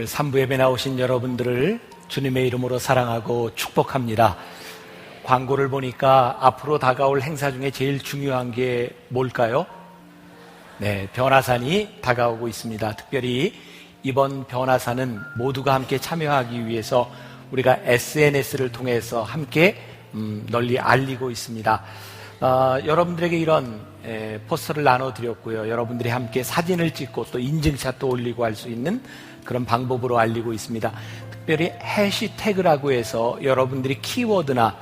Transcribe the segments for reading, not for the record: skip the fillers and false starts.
오늘 3부 예배 나오신 여러분들을 주님의 이름으로 사랑하고 축복합니다. 광고를 보니까 앞으로 다가올 행사 중에 제일 중요한 게 뭘까요? 네, 변화산이 다가오고 있습니다. 특별히 이번 변화산은 모두가 함께 참여하기 위해서 우리가 SNS를 통해서 함께 널리 알리고 있습니다. 여러분들에게 이런 포스터를 나눠드렸고요. 여러분들이 함께 사진을 찍고 또 인증샷도 올리고 할 수 있는 그런 방법으로 알리고 있습니다. 특별히 해시태그라고 해서 여러분들이 키워드나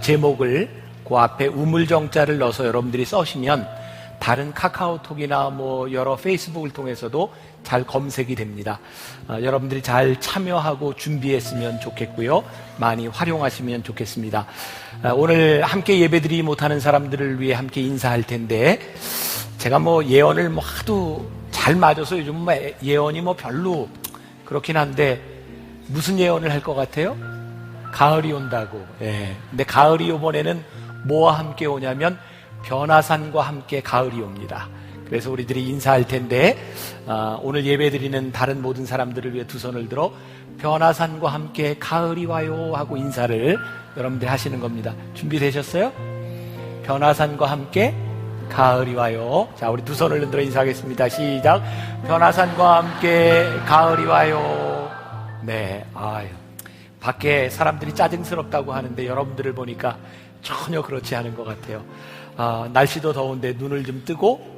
제목을 그 앞에 우물정자를 넣어서 여러분들이 써시면 다른 카카오톡이나 여러 페이스북을 통해서도 잘 검색이 됩니다. 여러분들이 잘 참여하고 준비했으면 좋겠고요. 많이 활용하시면 좋겠습니다. 오늘 함께 예배드리지 못하는 사람들을 위해 함께 인사할 텐데, 제가 예언을 하도 잘 맞아서 요즘 예언이 별로 그렇긴 한데, 무슨 예언을 할 것 같아요? 가을이 온다고. 근데 가을이 이번에는 뭐와 함께 오냐면 변화산과 함께 가을이 옵니다. 그래서 우리들이 인사할 텐데, 오늘 예배드리는 다른 모든 사람들을 위해 두 손을 들어 변화산과 함께 가을이 와요 하고 인사를 여러분들 하시는 겁니다. 준비되셨어요? 변화산과 함께 가을이 와요. 자, 우리 두 손을 들어 인사하겠습니다. 시작. 변화산과 함께 가을이 와요. 네, 밖에 사람들이 짜증스럽다고 하는데 여러분들을 보니까 전혀 그렇지 않은 것 같아요. 날씨도 더운데 눈을 좀 뜨고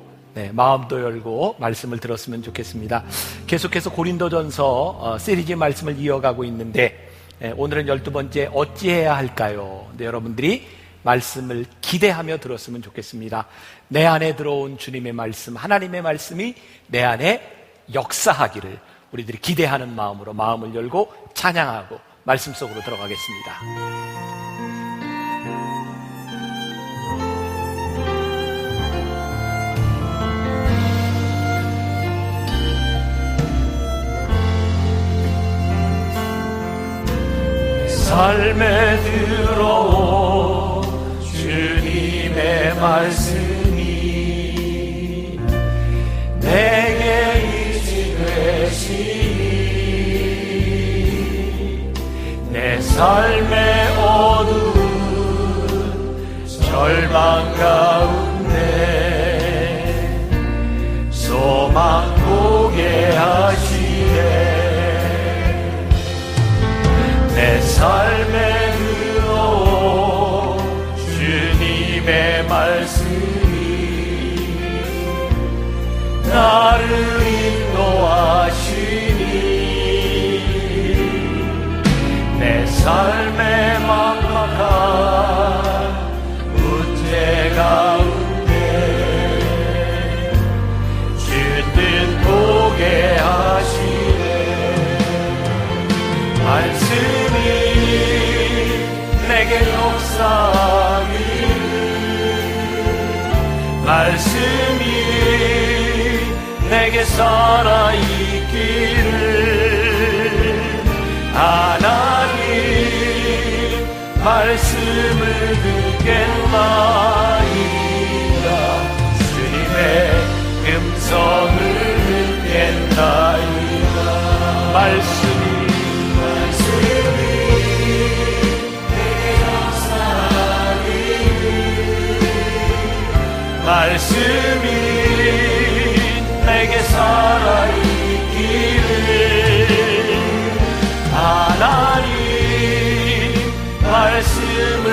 마음도 열고 말씀을 들었으면 좋겠습니다. 계속해서 고린도전서 시리즈 말씀을 이어가고 있는데, 오늘은 12번째 어찌해야 할까요? 여러분들이 말씀을 기대하며 들었으면 좋겠습니다. 내 안에 들어온 주님의 말씀, 하나님의 말씀이 내 안에 역사하기를 우리들이 기대하는 마음으로 마음을 열고 찬양하고 말씀 속으로 들어가겠습니다. 삶에 들어온 주님의 말씀이 내게 이시 되시니 내 삶의 어두운 절망 가운데 소망 보게 하시네. 내 삶에 들어온 주님의 말씀이 나를 인도하시니 내 삶의 막막한 문제 가운데 주뜻 보게 하시네. 말씀이 내게 역사하기를, 말씀이 내게 살아있기를, 하나님 말씀을 듣겠나이다. 주님의 음성을 듣겠나이다. 말씀이 말씀이 내게 살아있기를, 하나님 말씀을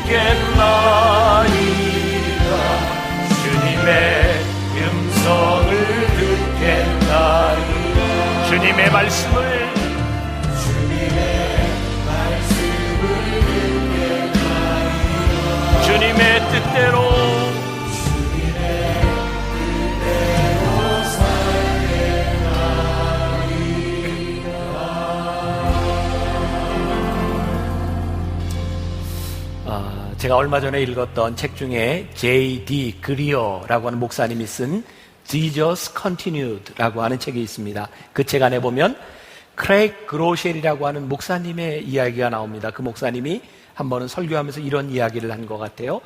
듣겠나이다. 주님의 음성을 듣겠나이다. 주님의 말씀을 듣겠나이다. 주님의 뜻대로 제가 얼마 전에 읽었던 책 중에 J.D. 그리어라고 하는 목사님이 쓴 Jesus Continued라고 하는 책이 있습니다. 그 책 안에 보면 크레이크 그로쉘이라고 하는 목사님의 이야기가 나옵니다. 그 목사님이 한 번은 설교하면서 이런 이야기를 한 것 같아요.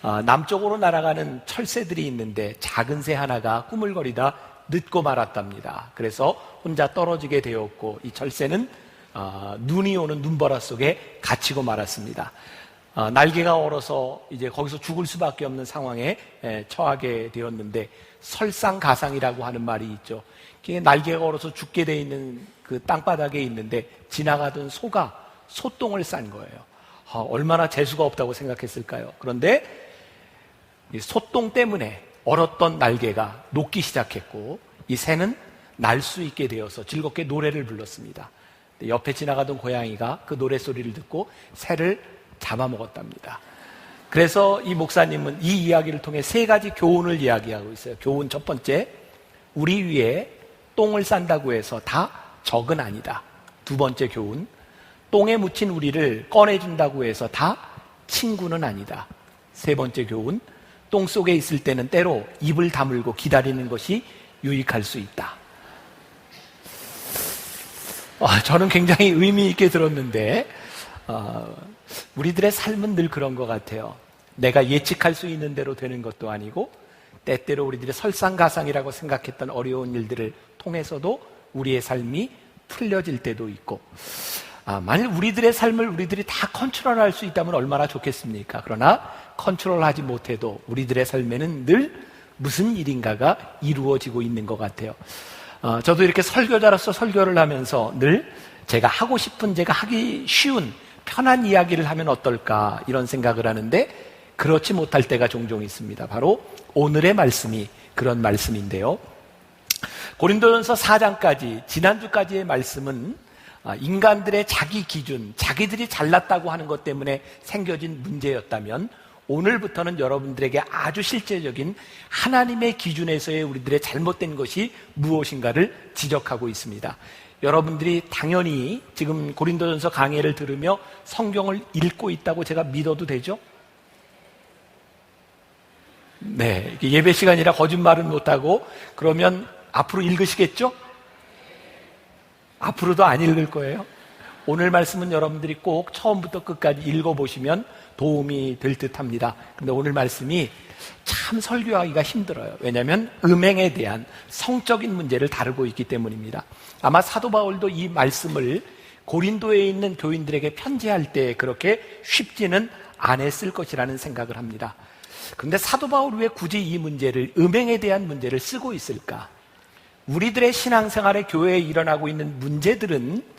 남쪽으로 날아가는 철새들이 있는데 작은 새 하나가 꾸물거리다 늦고 말았답니다. 그래서 혼자 떨어지게 되었고 이 철새는 눈이 오는 눈보라 속에 갇히고 말았습니다. 날개가 얼어서 이제 거기서 죽을 수밖에 없는 상황에 처하게 되었는데 설상가상이라고 하는 말이 있죠. 날개가 얼어서 죽게 돼 있는 그 땅바닥에 있는데 지나가던 소가 소똥을 싼 거예요. 얼마나 재수가 없다고 생각했을까요? 그런데 이 소똥 때문에 얼었던 날개가 녹기 시작했고 이 새는 날 수 있게 되어서 즐겁게 노래를 불렀습니다. 옆에 지나가던 고양이가 그 노래소리를 듣고 새를 잡아먹었답니다. 그래서 이 목사님은 이 이야기를 통해 세 가지 교훈을 이야기하고 있어요. 교훈 첫 번째, 우리 위에 똥을 싼다고 해서 다 적은 아니다. 두 번째 교훈, 똥에 묻힌 우리를 꺼내준다고 해서 다 친구는 아니다. 세 번째 교훈, 똥 속에 있을 때는 때로 입을 다물고 기다리는 것이 유익할 수 있다. 저는 굉장히 의미 있게 들었는데 우리들의 삶은 늘 그런 것 같아요. 내가 예측할 수 있는 대로 되는 것도 아니고 때때로 우리들의 설상가상이라고 생각했던 어려운 일들을 통해서도 우리의 삶이 풀려질 때도 있고 만일 우리들의 삶을 우리들이 다 컨트롤할 수 있다면 얼마나 좋겠습니까? 그러나 컨트롤하지 못해도 우리들의 삶에는 늘 무슨 일인가가 이루어지고 있는 것 같아요. 저도 이렇게 설교자로서 설교를 하면서 늘 제가 하고 싶은, 제가 하기 쉬운 편한 이야기를 하면 어떨까 이런 생각을 하는데 그렇지 못할 때가 종종 있습니다. 바로 오늘의 말씀이 그런 말씀인데요. 고린도전서 4장까지 지난주까지의 말씀은 인간들의 자기 기준, 자기들이 잘났다고 하는 것 때문에 생겨진 문제였다면 오늘부터는 여러분들에게 아주 실제적인 하나님의 기준에서의 우리들의 잘못된 것이 무엇인가를 지적하고 있습니다. 여러분들이 당연히 지금 고린도전서 강해를 들으며 성경을 읽고 있다고 제가 믿어도 되죠? 네, 예배 시간이라 거짓말은 못하고 그러면 앞으로 읽으시겠죠? 앞으로도 안 읽을 거예요. 오늘 말씀은 여러분들이 꼭 처음부터 끝까지 읽어보시면 도움이 될 듯합니다. 그런데 오늘 말씀이 참 설교하기가 힘들어요. 왜냐하면 음행에 대한 성적인 문제를 다루고 있기 때문입니다. 아마 사도 바울도 이 말씀을 고린도에 있는 교인들에게 편지할 때 그렇게 쉽지는 않았을 것이라는 생각을 합니다. 그런데 사도 바울이 왜 굳이 이 문제를, 음행에 대한 문제를 쓰고 있을까? 우리들의 신앙생활에 교회에 일어나고 있는 문제들은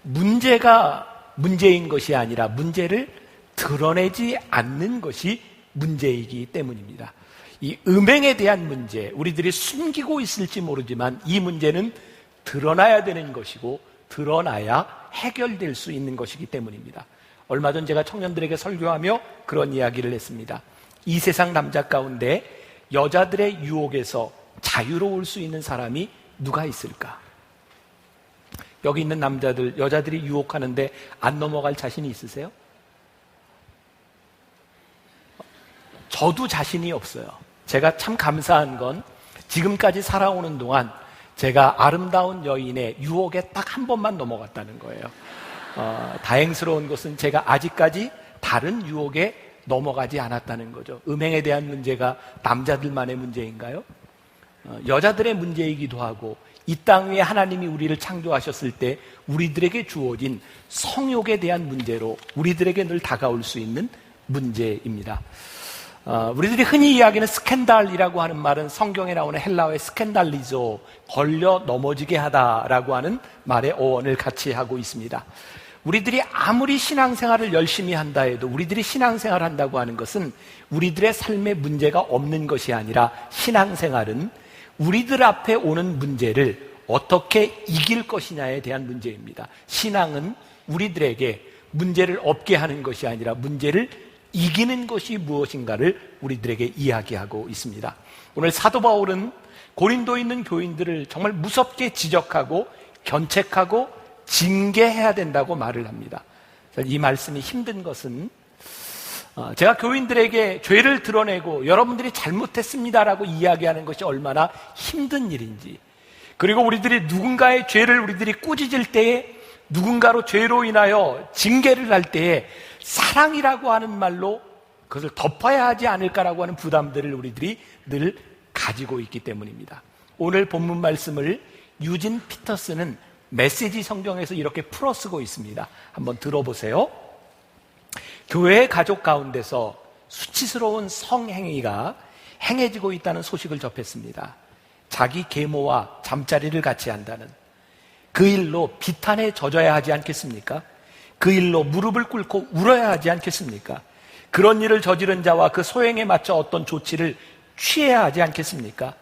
문제가 문제인 것이 아니라 문제를 드러내지 않는 것이 문제이기 때문입니다. 이 음행에 대한 문제, 우리들이 숨기고 있을지 모르지만 이 문제는 드러나야 되는 것이고 드러나야 해결될 수 있는 것이기 때문입니다. 얼마 전 제가 청년들에게 설교하며 그런 이야기를 했습니다. 이 세상 남자 가운데 여자들의 유혹에서 자유로울 수 있는 사람이 누가 있을까? 여기 있는 남자들, 여자들이 유혹하는데 안 넘어갈 자신이 있으세요? 저도 자신이 없어요. 제가 참 감사한 건 지금까지 살아오는 동안 제가 아름다운 여인의 유혹에 딱 한 번만 넘어갔다는 거예요. 다행스러운 것은 제가 아직까지 다른 유혹에 넘어가지 않았다는 거죠. 음행에 대한 문제가 남자들만의 문제인가요? 여자들의 문제이기도 하고 이 땅 위에 하나님이 우리를 창조하셨을 때 우리들에게 주어진 성욕에 대한 문제로 우리들에게 늘 다가올 수 있는 문제입니다. 우리들이 흔히 이야기하는 스캔들이라고 하는 말은 성경에 나오는 헬라어의 스캔달리조, 걸려 넘어지게 하다라고 하는 말의 어원을 같이 하고 있습니다. 우리들이 아무리 신앙생활을 열심히 한다 해도 우리들이 신앙생활을 한다고 하는 것은 우리들의 삶에 문제가 없는 것이 아니라 신앙생활은 우리들 앞에 오는 문제를 어떻게 이길 것이냐에 대한 문제입니다. 신앙은 우리들에게 문제를 없게 하는 것이 아니라 문제를 이기는 것이 무엇인가를 우리들에게 이야기하고 있습니다. 오늘 사도 바울은 고린도에 있는 교인들을 정말 무섭게 지적하고 견책하고 징계해야 된다고 말을 합니다. 이 말씀이 힘든 것은 제가 교인들에게 죄를 드러내고 여러분들이 잘못했습니다라고 이야기하는 것이 얼마나 힘든 일인지, 그리고 우리들이 누군가의 죄를 우리들이 꾸짖을 때에, 누군가로 죄로 인하여 징계를 할 때에 사랑이라고 하는 말로 그것을 덮어야 하지 않을까라고 하는 부담들을 우리들이 늘 가지고 있기 때문입니다. 오늘 본문 말씀을 유진 피터스는 메시지 성경에서 이렇게 풀어 쓰고 있습니다. 한번 들어보세요. 교회 가족 가운데서 수치스러운 성행위가 행해지고 있다는 소식을 접했습니다. 자기 계모와 잠자리를 같이 한다는, 그 일로 비탄에 젖어야 하지 않겠습니까? 그 일로 무릎을 꿇고 울어야 하지 않겠습니까? 그런 일을 저지른 자와 그 소행에 맞춰 어떤 조치를 취해야 하지 않겠습니까?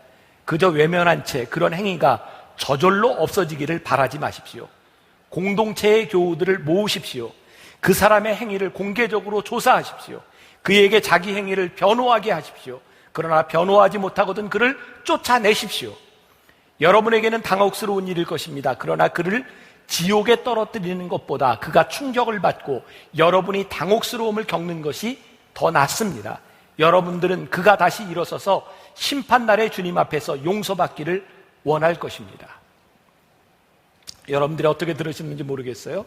그저 외면한 채 그런 행위가 저절로 없어지기를 바라지 마십시오. 공동체의 교우들을 모으십시오. 그 사람의 행위를 공개적으로 조사하십시오. 그에게 자기 행위를 변호하게 하십시오. 그러나 변호하지 못하거든 그를 쫓아내십시오. 여러분에게는 당혹스러운 일일 것입니다. 그러나 그를 지옥에 떨어뜨리는 것보다 그가 충격을 받고 여러분이 당혹스러움을 겪는 것이 더 낫습니다. 여러분들은 그가 다시 일어서서 심판날의 주님 앞에서 용서받기를 원할 것입니다. 여러분들이 어떻게 들으시는지 모르겠어요.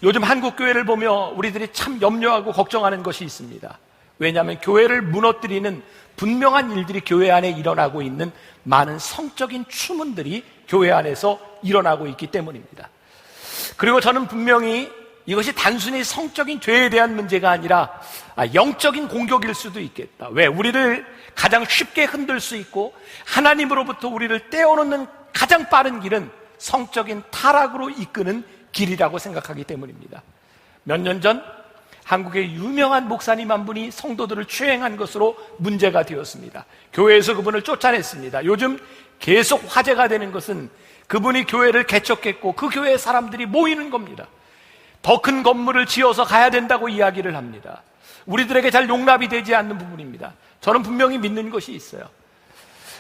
요즘 한국 교회를 보며 우리들이 참 염려하고 걱정하는 것이 있습니다. 왜냐하면 교회를 무너뜨리는 분명한 일들이 교회 안에 일어나고 있는 많은 성적인 추문들이 교회 안에서 일어나고 있기 때문입니다. 그리고 저는 분명히 이것이 단순히 성적인 죄에 대한 문제가 아니라 영적인 공격일 수도 있겠다. 왜? 우리를 가장 쉽게 흔들 수 있고 하나님으로부터 우리를 떼어놓는 가장 빠른 길은 성적인 타락으로 이끄는 길이라고 생각하기 때문입니다. 몇 년 전 한국의 유명한 목사님 한 분이 성도들을 추행한 것으로 문제가 되었습니다. 교회에서 그분을 쫓아냈습니다. 요즘 계속 화제가 되는 것은 그분이 교회를 개척했고 그 교회에 사람들이 모이는 겁니다. 더 큰 건물을 지어서 가야 된다고 이야기를 합니다. 우리들에게 잘 용납이 되지 않는 부분입니다. 저는 분명히 믿는 것이 있어요.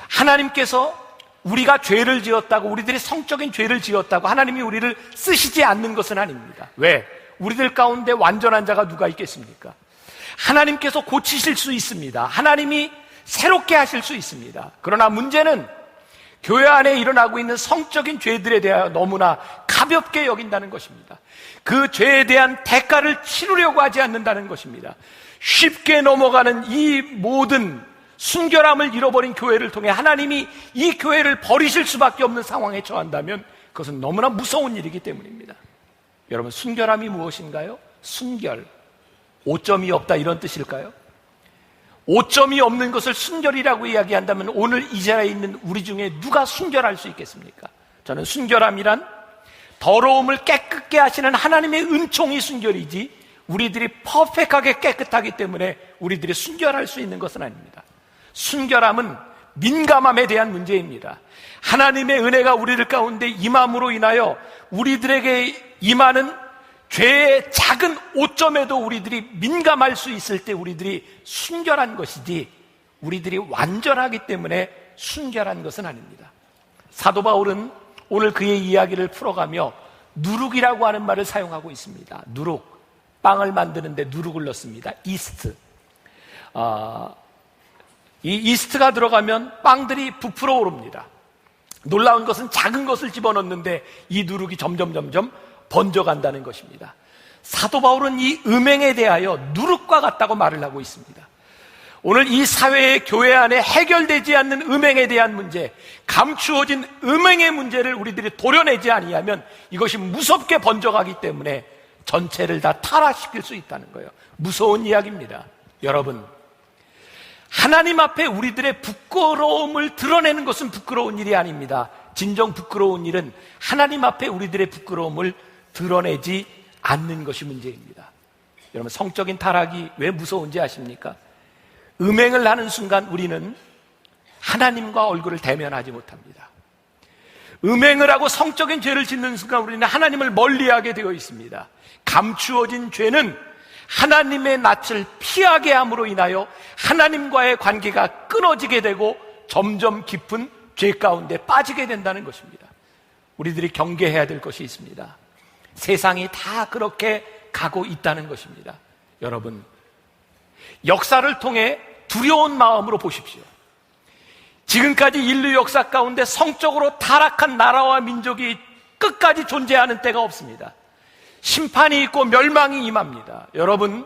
하나님께서 우리가 죄를 지었다고, 우리들이 성적인 죄를 지었다고 하나님이 우리를 쓰시지 않는 것은 아닙니다. 왜? 우리들 가운데 완전한 자가 누가 있겠습니까? 하나님께서 고치실 수 있습니다. 하나님이 새롭게 하실 수 있습니다. 그러나 문제는 교회 안에 일어나고 있는 성적인 죄들에 대하여 너무나 가볍게 여긴다는 것입니다. 그 죄에 대한 대가를 치르려고 하지 않는다는 것입니다. 쉽게 넘어가는 이 모든 순결함을 잃어버린 교회를 통해 하나님이 이 교회를 버리실 수밖에 없는 상황에 처한다면 그것은 너무나 무서운 일이기 때문입니다. 여러분, 순결함이 무엇인가요? 순결, 오점이 없다, 이런 뜻일까요? 오점이 없는 것을 순결이라고 이야기한다면 오늘 이 자리에 있는 우리 중에 누가 순결할 수 있겠습니까? 저는 순결함이란 더러움을 깨끗게 하시는 하나님의 은총이 순결이지 우리들이 퍼펙트하게 깨끗하기 때문에 우리들이 순결할 수 있는 것은 아닙니다. 순결함은 민감함에 대한 문제입니다. 하나님의 은혜가 우리들 가운데 임함으로 인하여 우리들에게 임하는 죄의 작은 오점에도 우리들이 민감할 수 있을 때 우리들이 순결한 것이지 우리들이 완전하기 때문에 순결한 것은 아닙니다. 사도 바울은 오늘 그의 이야기를 풀어가며 누룩이라고 하는 말을 사용하고 있습니다. 누룩, 빵을 만드는데 누룩을 넣습니다. 이스트. 이 이스트가 들어가면 빵들이 부풀어 오릅니다. 놀라운 것은 작은 것을 집어넣는데 이 누룩이 점점 번져간다는 것입니다. 사도 바울은 이 음행에 대하여 누룩과 같다고 말을 하고 있습니다. 오늘 이 사회의 교회 안에 해결되지 않는 음행에 대한 문제, 감추어진 음행의 문제를 우리들이 도려내지 아니하면 이것이 무섭게 번져가기 때문에 전체를 다 타락시킬 수 있다는 거예요. 무서운 이야기입니다. 여러분, 하나님 앞에 우리들의 부끄러움을 드러내는 것은 부끄러운 일이 아닙니다. 진정 부끄러운 일은 하나님 앞에 우리들의 부끄러움을 드러내지 않는 것이 문제입니다. 여러분, 성적인 타락이 왜 무서운지 아십니까? 음행을 하는 순간 우리는 하나님과 얼굴을 대면하지 못합니다. 음행을 하고 성적인 죄를 짓는 순간 우리는 하나님을 멀리하게 되어 있습니다. 감추어진 죄는 하나님의 낯을 피하게 함으로 인하여 하나님과의 관계가 끊어지게 되고 점점 깊은 죄 가운데 빠지게 된다는 것입니다. 우리들이 경계해야 될 것이 있습니다. 세상이 다 그렇게 가고 있다는 것입니다. 여러분, 역사를 통해 두려운 마음으로 보십시오. 지금까지 인류 역사 가운데 성적으로 타락한 나라와 민족이 끝까지 존재하는 때가 없습니다. 심판이 있고 멸망이 임합니다. 여러분,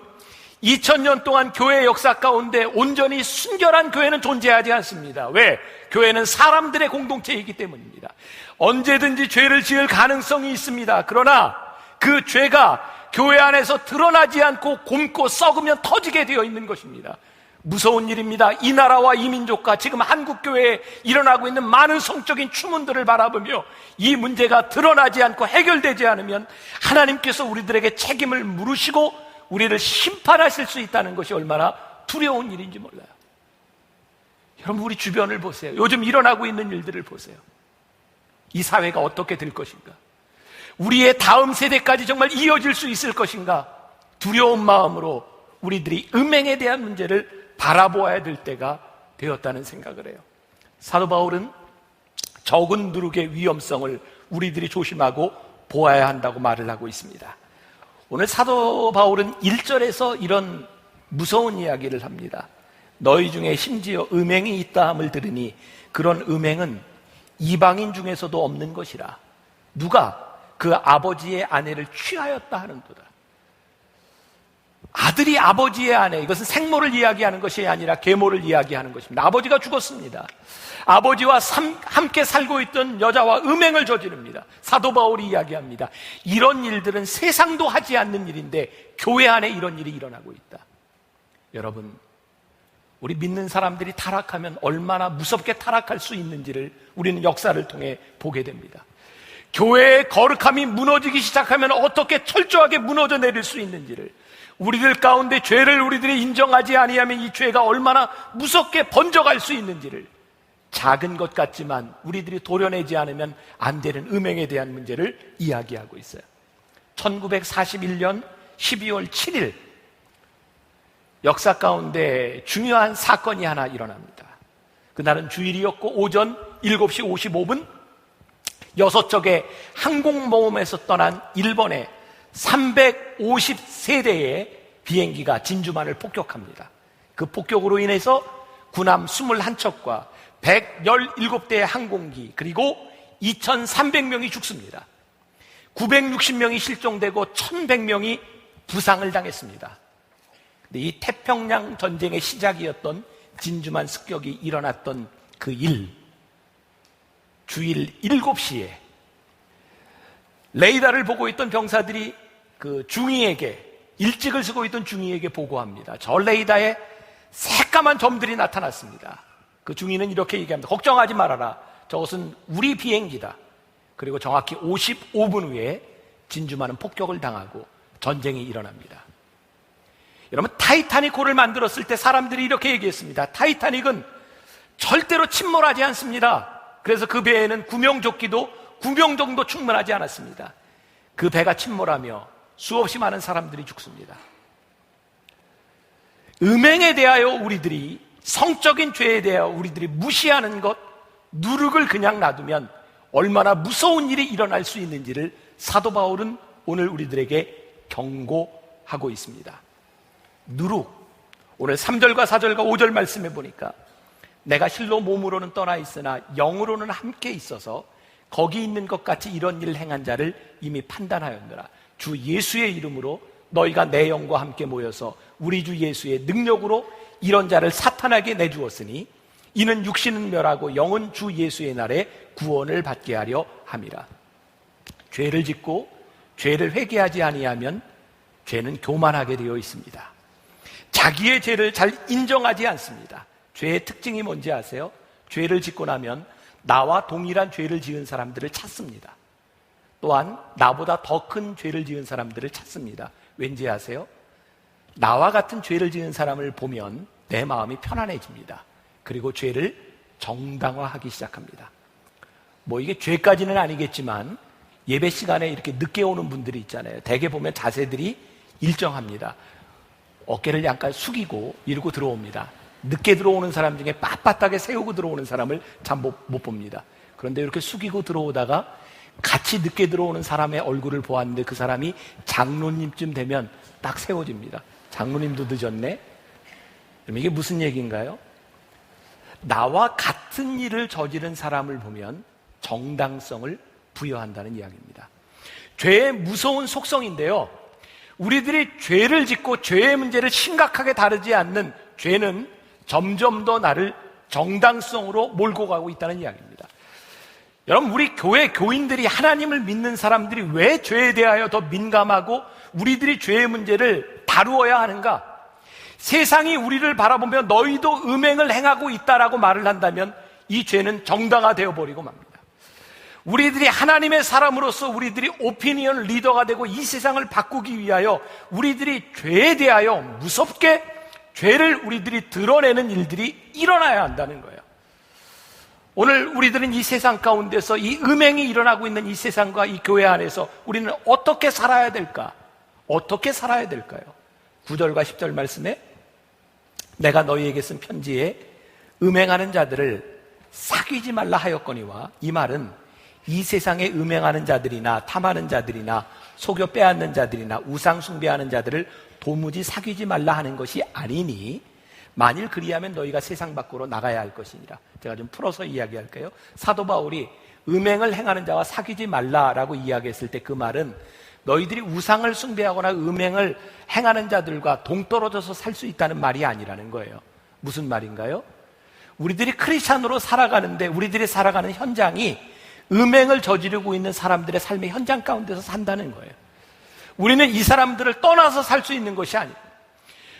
2000년 동안 교회 역사 가운데 온전히 순결한 교회는 존재하지 않습니다. 왜? 교회는 사람들의 공동체이기 때문입니다. 언제든지 죄를 지을 가능성이 있습니다. 그러나 그 죄가 교회 안에서 드러나지 않고 곪고 썩으면 터지게 되어 있는 것입니다. 무서운 일입니다. 이 나라와 이 민족과 지금 한국교회에 일어나고 있는 많은 성적인 추문들을 바라보며 이 문제가 드러나지 않고 해결되지 않으면 하나님께서 우리들에게 책임을 물으시고 우리를 심판하실 수 있다는 것이 얼마나 두려운 일인지 몰라요. 여러분, 우리 주변을 보세요. 요즘 일어나고 있는 일들을 보세요. 이 사회가 어떻게 될 것인가? 우리의 다음 세대까지 정말 이어질 수 있을 것인가? 두려운 마음으로 우리들이 음행에 대한 문제를 바라보아야 될 때가 되었다는 생각을 해요. 사도 바울은 적은 누룩의 위험성을 우리들이 조심하고 보아야 한다고 말을 하고 있습니다. 오늘 사도 바울은 1절에서 이런 무서운 이야기를 합니다. 너희 중에 심지어 음행이 있다 함을 들으니 그런 음행은 이방인 중에서도 없는 것이라. 누가? 그 아버지의 아내를 취하였다 하는도다. 아들이 아버지의 아내, 이것은 생모를 이야기하는 것이 아니라 계모를 이야기하는 것입니다. 아버지가 죽었습니다. 아버지와 함께 살고 있던 여자와 음행을 저지릅니다. 사도 바울이 이야기합니다. 이런 일들은 세상도 하지 않는 일인데 교회 안에 이런 일이 일어나고 있다. 여러분, 우리 믿는 사람들이 타락하면 얼마나 무섭게 타락할 수 있는지를 우리는 역사를 통해 보게 됩니다. 교회의 거룩함이 무너지기 시작하면 어떻게 철저하게 무너져 내릴 수 있는지를, 우리들 가운데 죄를 우리들이 인정하지 아니하면 이 죄가 얼마나 무섭게 번져갈 수 있는지를, 작은 것 같지만 우리들이 도려내지 않으면 안 되는 음행에 대한 문제를 이야기하고 있어요. 1941년 12월 7일 역사 가운데 중요한 사건이 하나 일어납니다. 그날은 주일이었고 오전 7시 55분 6척의 항공모험에서 떠난 일본의 350세대의 비행기가 진주만을 폭격합니다. 그 폭격으로 인해서 군함 21척과 117대의 항공기 그리고 2,300명이 죽습니다. 960명이 실종되고 1,100명이 부상을 당했습니다. 근데 이 태평양 전쟁의 시작이었던 진주만 습격이 일어났던 그 일, 주일 7시에 레이더를 보고 있던 병사들이 그 중위에게, 일찍을 쓰고 있던 중위에게 보고합니다. 저 레이더에 새까만 점들이 나타났습니다. 그 중위는 이렇게 얘기합니다. 걱정하지 말아라. 저것은 우리 비행기다. 그리고 정확히 55분 후에 진주만은 폭격을 당하고 전쟁이 일어납니다. 여러분, 타이타닉호를 만들었을 때 사람들이 이렇게 얘기했습니다. 타이타닉은 절대로 침몰하지 않습니다. 그래서 그 배에는 구명조끼도 9명 정도 충분하지 않았습니다. 그 배가 침몰하며 수없이 많은 사람들이 죽습니다. 음행에 대하여 우리들이, 성적인 죄에 대하여 우리들이 무시하는 것, 누룩을 그냥 놔두면 얼마나 무서운 일이 일어날 수 있는지를 사도 바울은 오늘 우리들에게 경고하고 있습니다. 누룩, 오늘 3절과 4절과 5절 말씀해 보니까 내가 실로 몸으로는 떠나 있으나 영으로는 함께 있어서 거기 있는 것 같이 이런 일을 행한 자를 이미 판단하였노라. 주 예수의 이름으로 너희가 내 영과 함께 모여서 우리 주 예수의 능력으로 이런 자를 사탄에게 내주었으니 이는 육신은 멸하고 영은 주 예수의 날에 구원을 받게 하려 함이라. 죄를 짓고 죄를 회개하지 아니하면 죄는 교만하게 되어 있습니다. 자기의 죄를 잘 인정하지 않습니다. 죄의 특징이 뭔지 아세요? 죄를 짓고 나면 나와 동일한 죄를 지은 사람들을 찾습니다. 또한 나보다 더 큰 죄를 지은 사람들을 찾습니다. 왠지 아세요? 나와 같은 죄를 지은 사람을 보면 내 마음이 편안해집니다. 그리고 죄를 정당화하기 시작합니다. 뭐 이게 죄까지는 아니겠지만 예배 시간에 이렇게 늦게 오는 분들이 있잖아요. 대개 보면 자세들이 일정합니다. 어깨를 약간 숙이고 이러고 들어옵니다. 늦게 들어오는 사람 중에 빳빳하게 세우고 들어오는 사람을 참 못 봅니다. 그런데 이렇게 숙이고 들어오다가 같이 늦게 들어오는 사람의 얼굴을 보았는데 그 사람이 장로님쯤 되면 딱 세워집니다. 장로님도 늦었네? 그럼 이게 무슨 얘기인가요? 나와 같은 일을 저지른 사람을 보면 정당성을 부여한다는 이야기입니다. 죄의 무서운 속성인데요, 우리들이 죄를 짓고 죄의 문제를 심각하게 다루지 않는 죄는 점점 더 나를 정당성으로 몰고 가고 있다는 이야기입니다. 여러분, 우리 교회 교인들이, 하나님을 믿는 사람들이 왜 죄에 대하여 더 민감하고 우리들이 죄의 문제를 다루어야 하는가? 세상이 우리를 바라보며 너희도 음행을 행하고 있다라고 말을 한다면 이 죄는 정당화되어 버리고 맙니다. 우리들이 하나님의 사람으로서 우리들이 오피니언 리더가 되고 이 세상을 바꾸기 위하여 우리들이 죄에 대하여 무섭게 죄를 우리들이 드러내는 일들이 일어나야 한다는 거예요. 오늘 우리들은 이 세상 가운데서 이 음행이 일어나고 있는 이 세상과 이 교회 안에서 우리는 어떻게 살아야 될까? 어떻게 살아야 될까요? 9절과 10절 말씀에 내가 너희에게 쓴 편지에 음행하는 자들을 사귀지 말라 하였거니와, 이 말은 이 세상에 음행하는 자들이나 탐하는 자들이나 속여 빼앗는 자들이나 우상 숭배하는 자들을 도무지 사귀지 말라 하는 것이 아니니 만일 그리하면 너희가 세상 밖으로 나가야 할 것이니라. 제가 좀 풀어서 이야기할까요? 사도 바울이 음행을 행하는 자와 사귀지 말라라고 이야기했을 때 그 말은 너희들이 우상을 숭배하거나 음행을 행하는 자들과 동떨어져서 살 수 있다는 말이 아니라는 거예요. 무슨 말인가요? 우리들이 크리스찬으로 살아가는데 우리들이 살아가는 현장이 음행을 저지르고 있는 사람들의 삶의 현장 가운데서 산다는 거예요. 우리는 이 사람들을 떠나서 살 수 있는 것이 아니에요.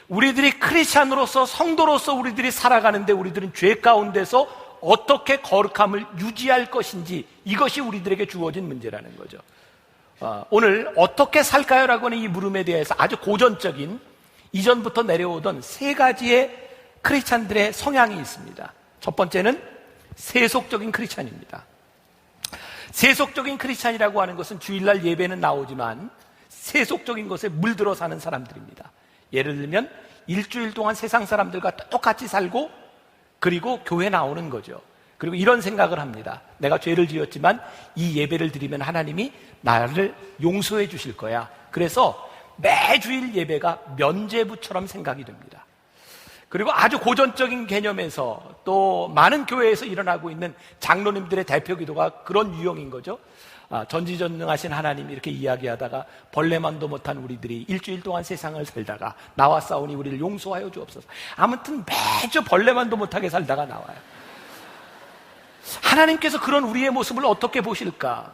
우리들이 크리스찬으로서, 성도로서 우리들이 살아가는데 우리들은 죄 가운데서 어떻게 거룩함을 유지할 것인지, 이것이 우리들에게 주어진 문제라는 거죠. 오늘 어떻게 살까요? 라고 하는 이 물음에 대해서 아주 고전적인, 이전부터 내려오던 세 가지의 크리스찬들의 성향이 있습니다. 첫 번째는 세속적인 크리스찬입니다. 세속적인 크리스찬이라고 하는 것은 주일날 예배는 나오지만 세속적인 것에 물들어 사는 사람들입니다. 예를 들면 일주일 동안 세상 사람들과 똑같이 살고 그리고 교회 나오는 거죠. 그리고 이런 생각을 합니다. 내가 죄를 지었지만 이 예배를 드리면 하나님이 나를 용서해 주실 거야. 그래서 매주일 예배가 면죄부처럼 생각이 됩니다. 그리고 아주 고전적인 개념에서 또 많은 교회에서 일어나고 있는 장로님들의 대표 기도가 그런 유형인 거죠. 전지전능하신 하나님이 이렇게 이야기하다가 벌레만도 못한 우리들이 일주일 동안 세상을 살다가 나와 싸우니 우리를 용서하여 주옵소서. 아무튼 매주 벌레만도 못하게 살다가 나와요. 하나님께서 그런 우리의 모습을 어떻게 보실까?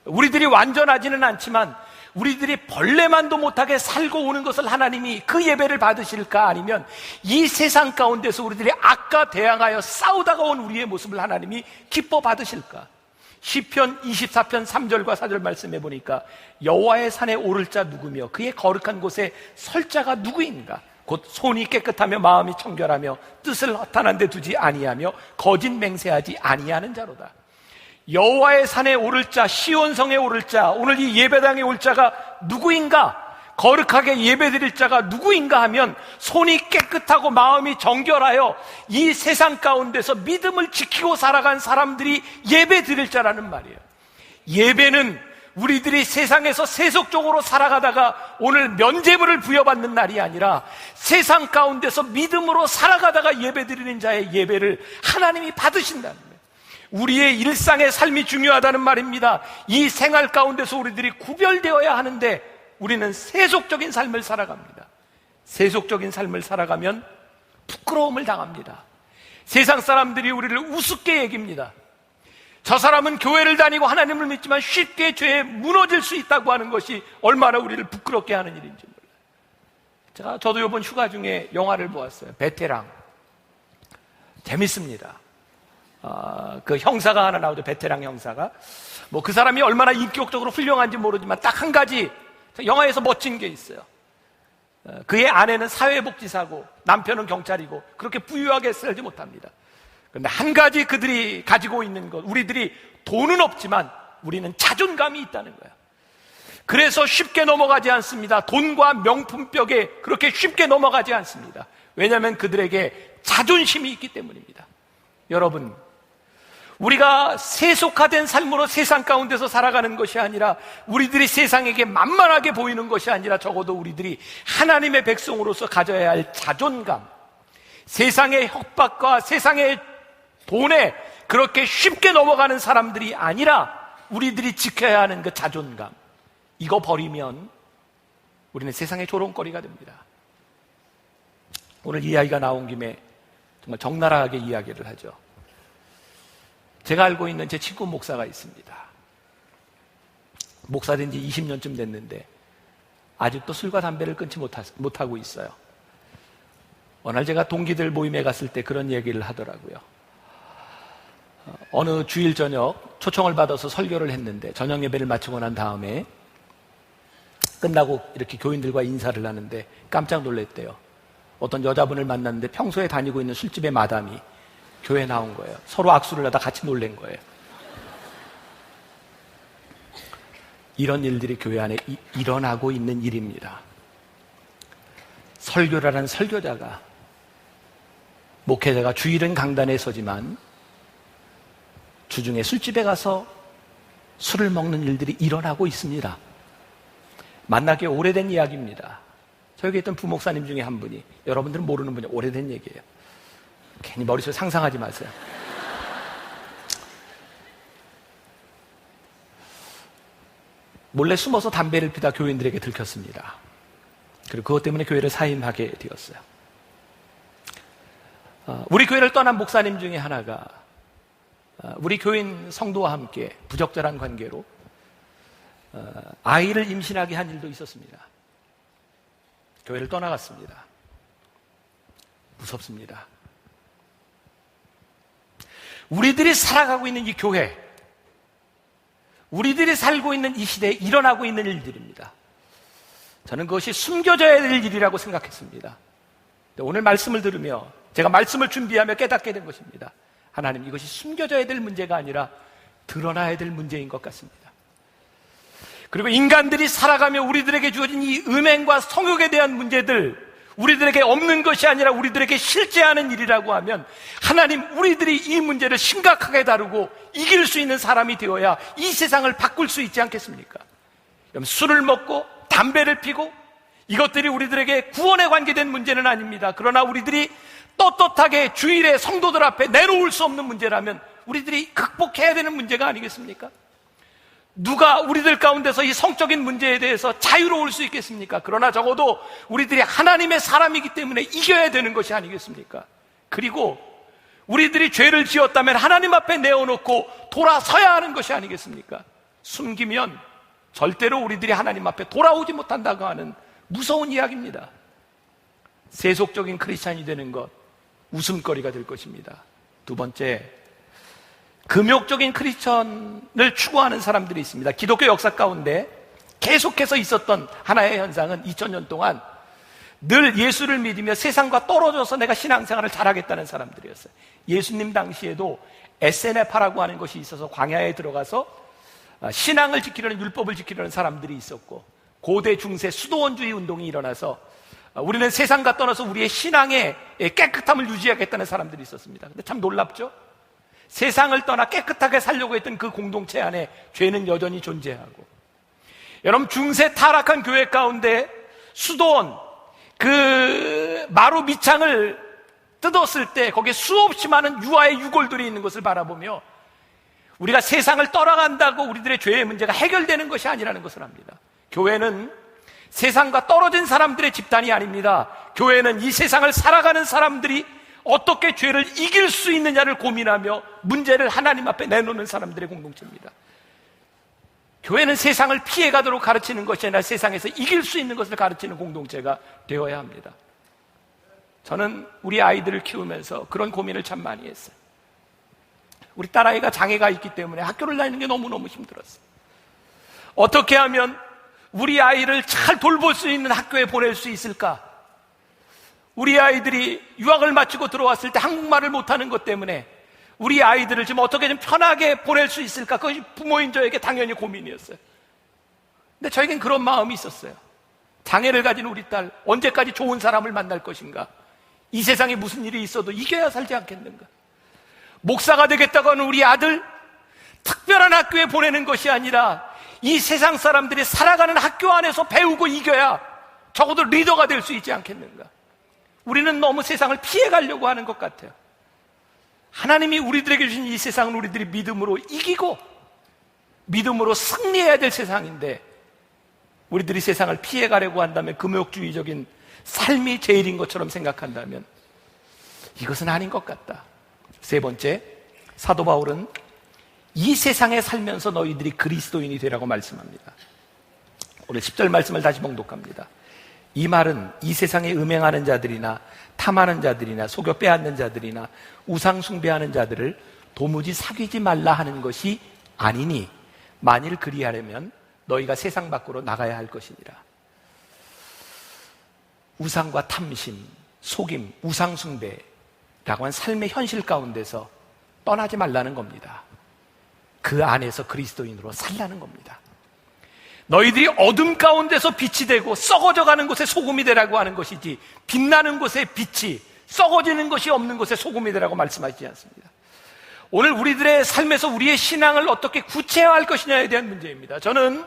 우리들이 완전하지는 않지만 우리들이 벌레만도 못하게 살고 오는 것을 하나님이 그 예배를 받으실까? 아니면 이 세상 가운데서 우리들이 악과 대항하여 싸우다가 온 우리의 모습을 하나님이 기뻐 받으실까? 시편 24편 3절과 4절 말씀해 보니까 여호와의 산에 오를 자 누구며 그의 거룩한 곳에 설 자가 누구인가? 곧 손이 깨끗하며 마음이 청결하며 뜻을 허탄한 데 두지 아니하며 거짓 맹세하지 아니하는 자로다. 여호와의 산에 오를 자, 시온성에 오를 자, 오늘 이 예배당에 올 자가 누구인가? 거룩하게 예배드릴 자가 누구인가 하면 손이 깨끗하고 마음이 정결하여 이 세상 가운데서 믿음을 지키고 살아간 사람들이 예배드릴 자라는 말이에요. 예배는 우리들이 세상에서 세속적으로 살아가다가 오늘 면죄부를 부여받는 날이 아니라 세상 가운데서 믿음으로 살아가다가 예배드리는 자의 예배를 하나님이 받으신다는 거예요. 우리의 일상의 삶이 중요하다는 말입니다. 이 생활 가운데서 우리들이 구별되어야 하는데 우리는 세속적인 삶을 살아갑니다. 세속적인 삶을 살아가면 부끄러움을 당합니다. 세상 사람들이 우리를 우습게 얘기합니다. 저 사람은 교회를 다니고 하나님을 믿지만 쉽게 죄에 무너질 수 있다고 하는 것이 얼마나 우리를 부끄럽게 하는 일인지 몰라요. 저도 이번 휴가 중에 영화를 보았어요. 베테랑. 재밌습니다. 그 형사가 하나 나오죠. 베테랑 형사가. 뭐 그 사람이 얼마나 인격적으로 훌륭한지 모르지만 딱 한 가지 영화에서 멋진 게 있어요. 그의 아내는 사회복지사고 남편은 경찰이고 그렇게 부유하게 살지 못합니다. 그런데 한 가지 그들이 가지고 있는 것, 우리들이 돈은 없지만 우리는 자존감이 있다는 거예요. 그래서 쉽게 넘어가지 않습니다. 돈과 명품벽에 그렇게 쉽게 넘어가지 않습니다. 왜냐하면 그들에게 자존심이 있기 때문입니다. 여러분, 우리가 세속화된 삶으로 세상 가운데서 살아가는 것이 아니라 우리들이 세상에게 만만하게 보이는 것이 아니라 적어도 우리들이 하나님의 백성으로서 가져야 할 자존감, 세상의 협박과 세상의 돈에 그렇게 쉽게 넘어가는 사람들이 아니라 우리들이 지켜야 하는 그 자존감, 이거 버리면 우리는 세상의 조롱거리가 됩니다. 오늘 이야기가 나온 김에 정말 적나라하게 이야기를 하죠. 제가 알고 있는 제 친구 목사가 있습니다. 목사된 지 20년쯤 됐는데 아직도 술과 담배를 끊지 못하고 있어요. 어느 날 제가 동기들 모임에 갔을 때 그런 얘기를 하더라고요. 어느 주일 저녁 초청을 받아서 설교를 했는데 저녁 예배를 마치고 난 다음에 끝나고 이렇게 교인들과 인사를 하는데 깜짝 놀랐대요. 어떤 여자분을 만났는데 평소에 다니고 있는 술집의 마담이 교회에 나온 거예요. 서로 악수를 하다 같이 놀란 거예요. 이런 일들이 교회 안에 일어나고 있는 일입니다. 설교라는 설교자가, 목회자가 주일은 강단에 서지만 주중에 술집에 가서 술을 먹는 일들이 일어나고 있습니다. 만나기 오래된 이야기입니다. 저기 있던 부목사님 중에 한 분이, 여러분들은 모르는 분이, 오래된 얘기예요. 괜히 머릿속에 상상하지 마세요. 몰래 숨어서 담배를 피다 교인들에게 들켰습니다. 그리고 그것 때문에 교회를 사임하게 되었어요. 우리 교회를 떠난 목사님 중에 하나가 우리 교인 성도와 함께 부적절한 관계로 아이를 임신하게 한 일도 있었습니다. 교회를 떠나갔습니다. 무섭습니다. 우리들이 살아가고 있는 이 교회, 우리들이 살고 있는 이 시대에 일어나고 있는 일들입니다. 저는 그것이 숨겨져야 될 일이라고 생각했습니다. 오늘 말씀을 들으며 제가 말씀을 준비하며 깨닫게 된 것입니다. 하나님, 이것이 숨겨져야 될 문제가 아니라 드러나야 될 문제인 것 같습니다. 그리고 인간들이 살아가며 우리들에게 주어진 이 음행과 성욕에 대한 문제들, 우리들에게 없는 것이 아니라 우리들에게 실제하는 일이라고 하면 하나님, 우리들이 이 문제를 심각하게 다루고 이길 수 있는 사람이 되어야 이 세상을 바꿀 수 있지 않겠습니까? 술을 먹고 담배를 피고 이것들이 우리들에게 구원에 관계된 문제는 아닙니다. 그러나 우리들이 떳떳하게 주일에 성도들 앞에 내놓을 수 없는 문제라면 우리들이 극복해야 되는 문제가 아니겠습니까? 누가 우리들 가운데서 이 성적인 문제에 대해서 자유로울 수 있겠습니까? 그러나 적어도 우리들이 하나님의 사람이기 때문에 이겨야 되는 것이 아니겠습니까? 그리고 우리들이 죄를 지었다면 하나님 앞에 내어놓고 돌아서야 하는 것이 아니겠습니까? 숨기면 절대로 우리들이 하나님 앞에 돌아오지 못한다고 하는 무서운 이야기입니다. 세속적인 크리스찬이 되는 것, 웃음거리가 될 것입니다. 두 번째, 금욕적인 크리스천을 추구하는 사람들이 있습니다. 기독교 역사 가운데 계속해서 있었던 하나의 현상은 2000년 동안 늘 예수를 믿으며 세상과 떨어져서 내가 신앙생활을 잘하겠다는 사람들이었어요. 예수님 당시에도 SNF라고 하는 것이 있어서 광야에 들어가서 신앙을 지키려는, 율법을 지키려는 사람들이 있었고, 고대 중세 수도원주의 운동이 일어나서 우리는 세상과 떠나서 우리의 신앙의 깨끗함을 유지하겠다는 사람들이 있었습니다. 근데 참 놀랍죠? 세상을 떠나 깨끗하게 살려고 했던 그 공동체 안에 죄는 여전히 존재하고, 여러분, 중세 타락한 교회 가운데 수도원 그 마루 밑창을 뜯었을 때 거기에 수없이 많은 유아의 유골들이 있는 것을 바라보며 우리가 세상을 떠나간다고 우리들의 죄의 문제가 해결되는 것이 아니라는 것을 압니다. 교회는 세상과 떨어진 사람들의 집단이 아닙니다. 교회는 이 세상을 살아가는 사람들이 어떻게 죄를 이길 수 있느냐를 고민하며 문제를 하나님 앞에 내놓는 사람들의 공동체입니다. 교회는 세상을 피해가도록 가르치는 것이 아니라 세상에서 이길 수 있는 것을 가르치는 공동체가 되어야 합니다. 저는 우리 아이들을 키우면서 그런 고민을 참 많이 했어요. 우리 딸아이가 장애가 있기 때문에 학교를 다니는 게 너무너무 힘들었어요. 어떻게 하면 우리 아이를 잘 돌볼 수 있는 학교에 보낼 수 있을까? 우리 아이들이 유학을 마치고 들어왔을 때 한국말을 못하는 것 때문에 우리 아이들을 좀 어떻게 좀 편하게 보낼 수 있을까? 그것이 부모인 저에게 당연히 고민이었어요. 근데 저에겐 그런 마음이 있었어요. 장애를 가진 우리 딸, 언제까지 좋은 사람을 만날 것인가? 이 세상에 무슨 일이 있어도 이겨야 살지 않겠는가? 목사가 되겠다고 하는 우리 아들, 특별한 학교에 보내는 것이 아니라 이 세상 사람들이 살아가는 학교 안에서 배우고 이겨야 적어도 리더가 될 수 있지 않겠는가? 우리는 너무 세상을 피해가려고 하는 것 같아요. 하나님이 우리들에게 주신 이 세상은 우리들이 믿음으로 이기고 믿음으로 승리해야 될 세상인데 우리들이 세상을 피해가려고 한다면, 금욕주의적인 삶이 제일인 것처럼 생각한다면 이것은 아닌 것 같다. 세 번째, 사도 바울은 이 세상에 살면서 너희들이 그리스도인이 되라고 말씀합니다. 오늘 10절 말씀을 다시 봉독합니다. 이 말은 이 세상에 음행하는 자들이나 탐하는 자들이나 속여 빼앗는 자들이나 우상 숭배하는 자들을 도무지 사귀지 말라 하는 것이 아니니 만일 그리하려면 너희가 세상 밖으로 나가야 할 것이니라. 우상과 탐심, 속임, 우상 숭배라고 한 삶의 현실 가운데서 떠나지 말라는 겁니다. 그 안에서 그리스도인으로 살라는 겁니다. 너희들이 어둠 가운데서 빛이 되고 썩어져가는 곳에 소금이 되라고 하는 것이지, 빛나는 곳에 빛이, 썩어지는 것이 없는 곳에 소금이 되라고 말씀하시지 않습니다. 오늘 우리들의 삶에서 우리의 신앙을 어떻게 구체화할 것이냐에 대한 문제입니다. 저는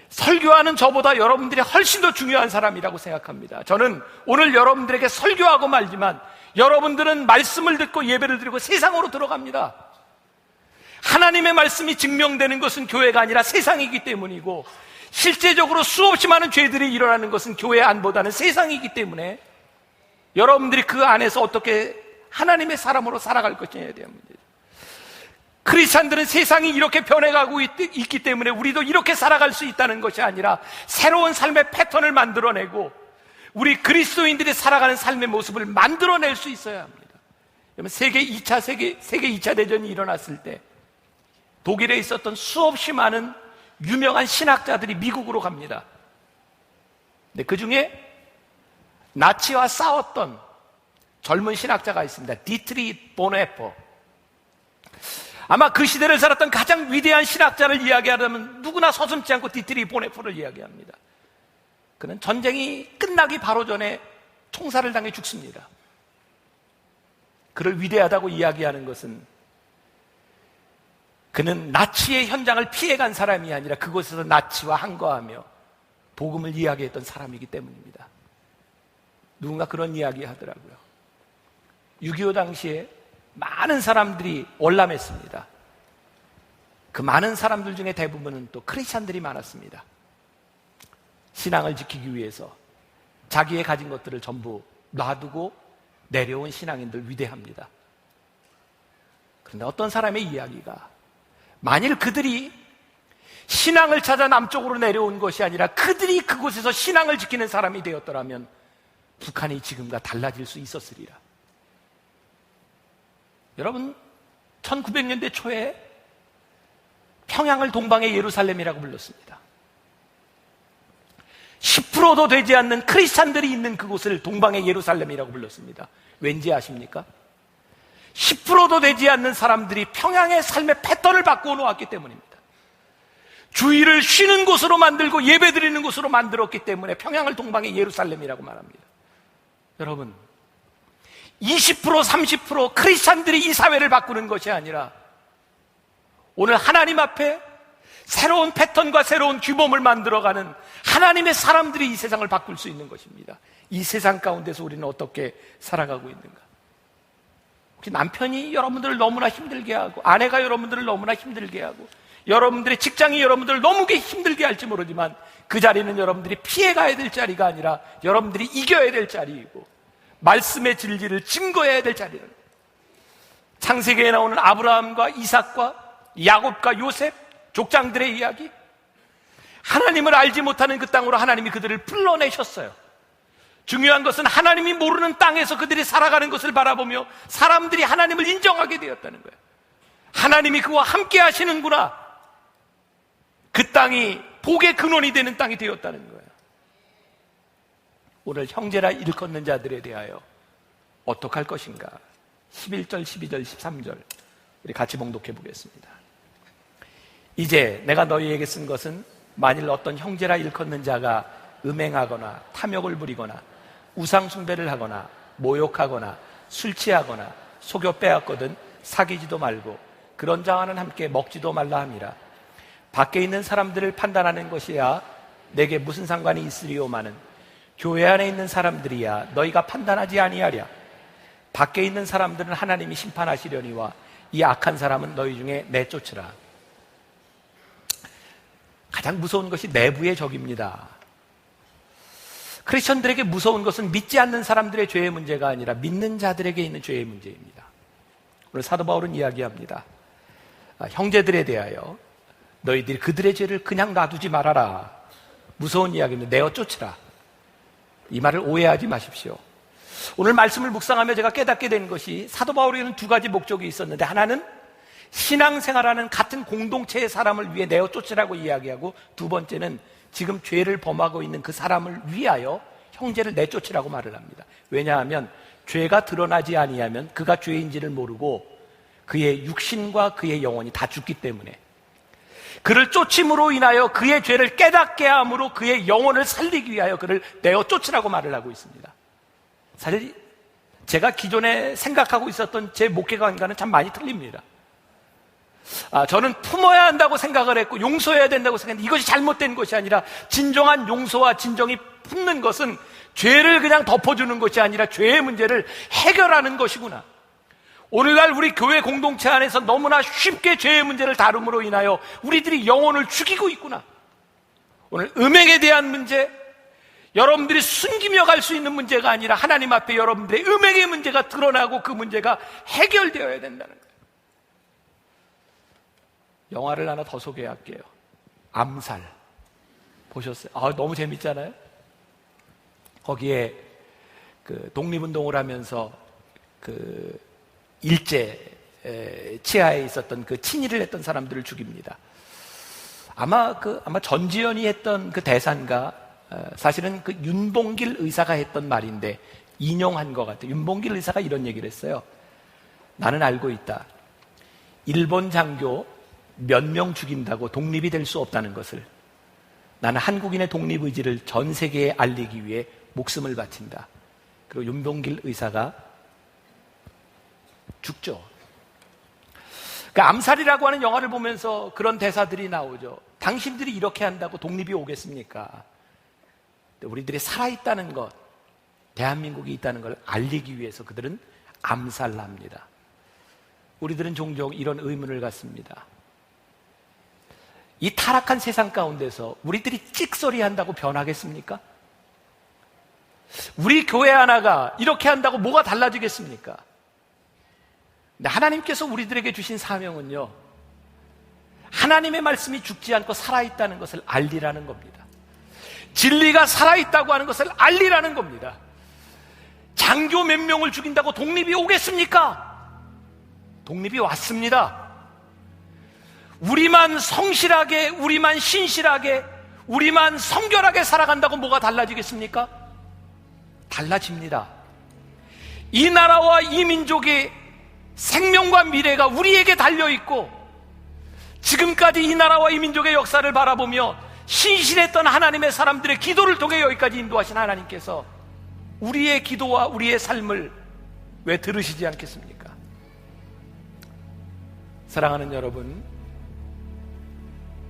설교하는 저보다 여러분들이 훨씬 더 중요한 사람이라고 생각합니다. 저는 오늘 여러분들에게 설교하고 말지만 여러분들은 말씀을 듣고 예배를 드리고 세상으로 들어갑니다. 하나님의 말씀이 증명되는 것은 교회가 아니라 세상이기 때문이고, 실제적으로 수없이 많은 죄들이 일어나는 것은 교회 안보다는 세상이기 때문에 여러분들이 그 안에서 어떻게 하나님의 사람으로 살아갈 것이냐에 대한 문제죠. 크리스찬들은 세상이 이렇게 변해가고 있기 때문에 우리도 이렇게 살아갈 수 있다는 것이 아니라 새로운 삶의 패턴을 만들어내고 우리 그리스도인들이 살아가는 삶의 모습을 만들어낼 수 있어야 합니다. 세계 2차 대전이 일어났을 때 독일에 있었던 수없이 많은 유명한 신학자들이 미국으로 갑니다. 근데 그 중에 나치와 싸웠던 젊은 신학자가 있습니다. 디트리 보네퍼. 아마 그 시대를 살았던 가장 위대한 신학자를 이야기하려면 누구나 서슴지 않고 디트리 보네퍼를 이야기합니다. 그는 전쟁이 끝나기 바로 전에 총살을 당해 죽습니다. 그를 위대하다고 이야기하는 것은 그는 나치의 현장을 피해간 사람이 아니라 그곳에서 나치와 항거하며 복음을 이야기했던 사람이기 때문입니다. 누군가 그런 이야기 하더라고요. 6.25 당시에 많은 사람들이 월남했습니다. 그 많은 사람들 중에 대부분은 또 크리스찬들이 많았습니다. 신앙을 지키기 위해서 자기의 가진 것들을 전부 놔두고 내려온 신앙인들 위대합니다. 그런데 어떤 사람의 이야기가, 만일 그들이 신앙을 찾아 남쪽으로 내려온 것이 아니라 그들이 그곳에서 신앙을 지키는 사람이 되었더라면 북한이 지금과 달라질 수 있었으리라. 여러분, 1900년대 초에 평양을 동방의 예루살렘이라고 불렀습니다. 10%도 되지 않는 크리스찬들이 있는 그곳을 동방의 예루살렘이라고 불렀습니다. 왠지 아십니까? 10%도 되지 않는 사람들이 평양의 삶의 패턴을 바꾸어 놓았기 때문입니다. 주일을 쉬는 곳으로 만들고 예배드리는 곳으로 만들었기 때문에 평양을 동방의 예루살렘이라고 말합니다. 여러분, 20%, 30% 크리스찬들이 이 사회를 바꾸는 것이 아니라 오늘 하나님 앞에 새로운 패턴과 새로운 규범을 만들어가는 하나님의 사람들이 이 세상을 바꿀 수 있는 것입니다. 이 세상 가운데서 우리는 어떻게 살아가고 있는가? 혹시 남편이 여러분들을 너무나 힘들게 하고, 아내가 여러분들을 너무나 힘들게 하고, 여러분들의 직장이 여러분들을 너무 힘들게 할지 모르지만 그 자리는 여러분들이 피해가야 될 자리가 아니라 여러분들이 이겨야 될 자리이고 말씀의 진리를 증거해야 될 자리는, 창세기에 나오는 아브라함과 이삭과 야곱과 요셉 족장들의 이야기, 하나님을 알지 못하는 그 땅으로 하나님이 그들을 불러내셨어요. 중요한 것은 하나님이 모르는 땅에서 그들이 살아가는 것을 바라보며 사람들이 하나님을 인정하게 되었다는 거예요. 하나님이 그와 함께 하시는구나. 그 땅이 복의 근원이 되는 땅이 되었다는 거예요. 오늘 형제라 일컫는 자들에 대하여 어떻게 할 것인가? 11절, 12절, 13절 우리 같이 봉독해 보겠습니다. 이제 내가 너희에게 쓴 것은 만일 어떤 형제라 일컫는 자가 음행하거나 탐욕을 부리거나 우상 숭배를 하거나 모욕하거나 술 취하거나 속여 빼앗거든 사귀지도 말고 그런 자와는 함께 먹지도 말라 함이라. 밖에 있는 사람들을 판단하는 것이야 내게 무슨 상관이 있으리오마는 교회 안에 있는 사람들이야 너희가 판단하지 아니하랴. 밖에 있는 사람들은 하나님이 심판하시려니와 이 악한 사람은 너희 중에 내쫓으라. 가장 무서운 것이 내부의 적입니다. 크리스천들에게 무서운 것은 믿지 않는 사람들의 죄의 문제가 아니라 믿는 자들에게 있는 죄의 문제입니다. 오늘 사도 바울은 이야기합니다. 형제들에 대하여 너희들이 그들의 죄를 그냥 놔두지 말아라. 무서운 이야기입니다. 내어 쫓으라. 이 말을 오해하지 마십시오. 오늘 말씀을 묵상하며 제가 깨닫게 된 것이 사도 바울에게는 두 가지 목적이 있었는데, 하나는 신앙생활하는 같은 공동체의 사람을 위해 내어 쫓으라고 이야기하고, 두 번째는 지금 죄를 범하고 있는 그 사람을 위하여 형제를 내쫓으라고 말을 합니다. 왜냐하면 죄가 드러나지 아니하면 그가 죄인지를 모르고 그의 육신과 그의 영혼이 다 죽기 때문에, 그를 쫓임으로 인하여 그의 죄를 깨닫게 함으로 그의 영혼을 살리기 위하여 그를 내어 쫓으라고 말을 하고 있습니다. 사실 제가 기존에 생각하고 있었던 제 목회관과는 참 많이 틀립니다. 저는 품어야 한다고 생각을 했고 용서해야 된다고 생각했는데, 이것이 잘못된 것이 아니라 진정한 용서와 진정이 품는 것은 죄를 그냥 덮어주는 것이 아니라 죄의 문제를 해결하는 것이구나. 오늘날 우리 교회 공동체 안에서 너무나 쉽게 죄의 문제를 다룸으로 인하여 우리들이 영혼을 죽이고 있구나. 오늘 음행에 대한 문제, 여러분들이 숨기며 갈 수 있는 문제가 아니라 하나님 앞에 여러분들의 음행의 문제가 드러나고 그 문제가 해결되어야 된다는 거예요. 영화를 하나 더 소개할게요. 암살. 보셨어요? 너무 재밌잖아요? 거기에 그 독립운동을 하면서 그 일제 치하에 있었던 그 친일을 했던 사람들을 죽입니다. 아마 전지현이 했던 그 대사인가, 사실은 그 윤봉길 의사가 했던 말인데 인용한 것 같아요. 윤봉길 의사가 이런 얘기를 했어요. 나는 알고 있다. 일본 장교 몇 명 죽인다고 독립이 될 수 없다는 것을. 나는 한국인의 독립의지를 전 세계에 알리기 위해 목숨을 바친다. 그리고 윤봉길 의사가 죽죠. 그러니까 암살이라고 하는 영화를 보면서 그런 대사들이 나오죠. 당신들이 이렇게 한다고 독립이 오겠습니까? 우리들이 살아있다는 것, 대한민국이 있다는 걸 알리기 위해서 그들은 암살을 합니다. 우리들은 종종 이런 의문을 갖습니다. 이 타락한 세상 가운데서 우리들이 찍소리 한다고 변하겠습니까? 우리 교회 하나가 이렇게 한다고 뭐가 달라지겠습니까? 근데 하나님께서 우리들에게 주신 사명은요, 하나님의 말씀이 죽지 않고 살아있다는 것을 알리라는 겁니다. 진리가 살아있다고 하는 것을 알리라는 겁니다. 장교 몇 명을 죽인다고 독립이 오겠습니까? 독립이 왔습니다. 우리만 성실하게, 우리만 신실하게, 우리만 성결하게 살아간다고 뭐가 달라지겠습니까? 달라집니다. 이 나라와 이 민족의 생명과 미래가 우리에게 달려있고, 지금까지 이 나라와 이 민족의 역사를 바라보며 신실했던 하나님의 사람들의 기도를 통해 여기까지 인도하신 하나님께서 우리의 기도와 우리의 삶을 왜 들으시지 않겠습니까? 사랑하는 여러분,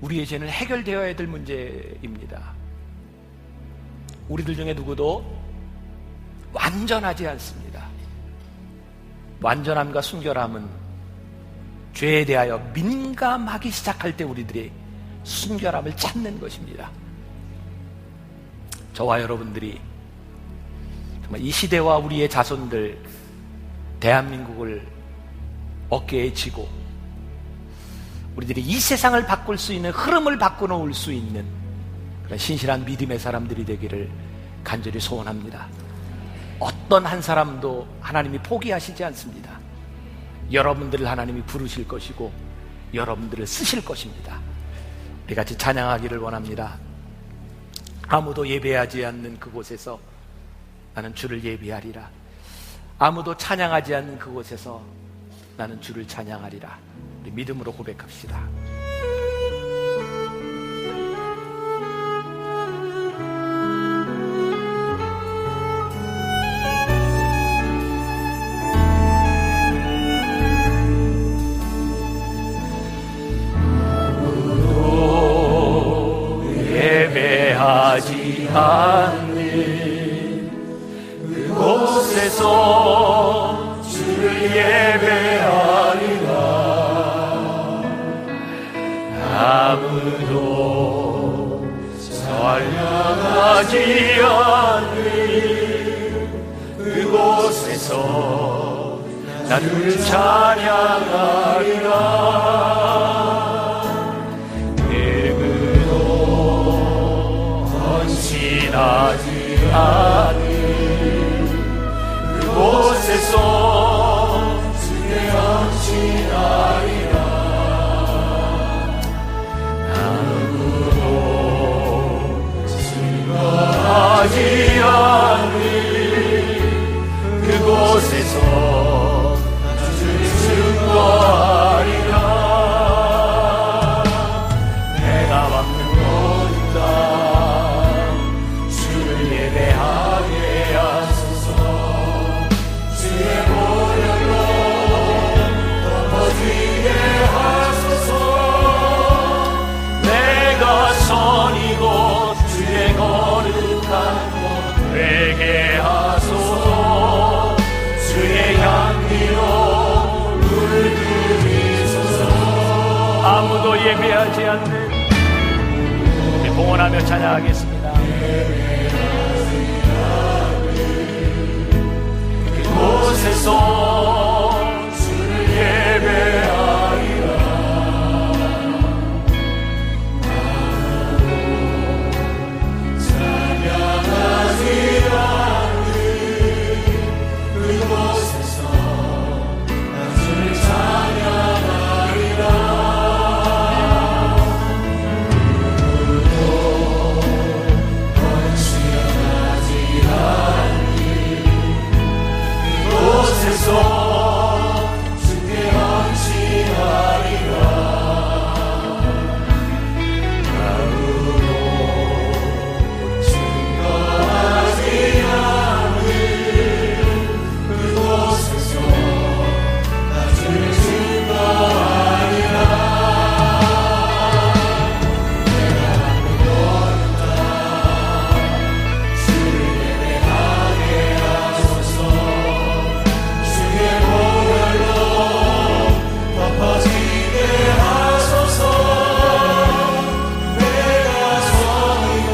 우리의 죄는 해결되어야 될 문제입니다. 우리들 중에 누구도 완전하지 않습니다. 완전함과 순결함은 죄에 대하여 민감하기 시작할 때 우리들이 순결함을 찾는 것입니다. 저와 여러분들이 정말 이 시대와 우리의 자손들, 대한민국을 어깨에 지고 우리들이 이 세상을 바꿀 수 있는, 흐름을 바꿔놓을 수 있는 그런 신실한 믿음의 사람들이 되기를 간절히 소원합니다. 어떤 한 사람도 하나님이 포기하시지 않습니다. 여러분들을 하나님이 부르실 것이고 여러분들을 쓰실 것입니다. 우리 같이 찬양하기를 원합니다. 아무도 예배하지 않는 그곳에서 나는 주를 예배하리라. 아무도 찬양하지 않는 그곳에서 나는 주를 찬양하리라. 우리 믿음으로 고백합시다. 예배하지 않는 그곳에서 주를 예배하리라. 아무도 찬양하지 않는 그곳에서 나를 찬양하리라. 내 근원 헌신하지 않는 그곳에서 주의 헌신하리라. 아무도 증거하지 않는 그곳에서 증거하리라. 내가 받는 모든 땅 주를 예배하게 하소서. 주의 보혈로 덮어지게 하소서. 내가 선이고 주의 거룩한 곳 되게 하소서. 주의 향기로 아무도 예배하지 않는 우리 봉헌하며 찬양하겠습니다. 그곳에서 주를 예배하리라. 찬양하지 않는 그곳에서 주를 찬양하리라. 주께 헌신하리라. 아무도 증거하지 않는 그곳에서 나를 증거하리라. 내가 받는 모든 땅 주를 예배하게 하소서. 덮어지게 하소서. 내가 선이고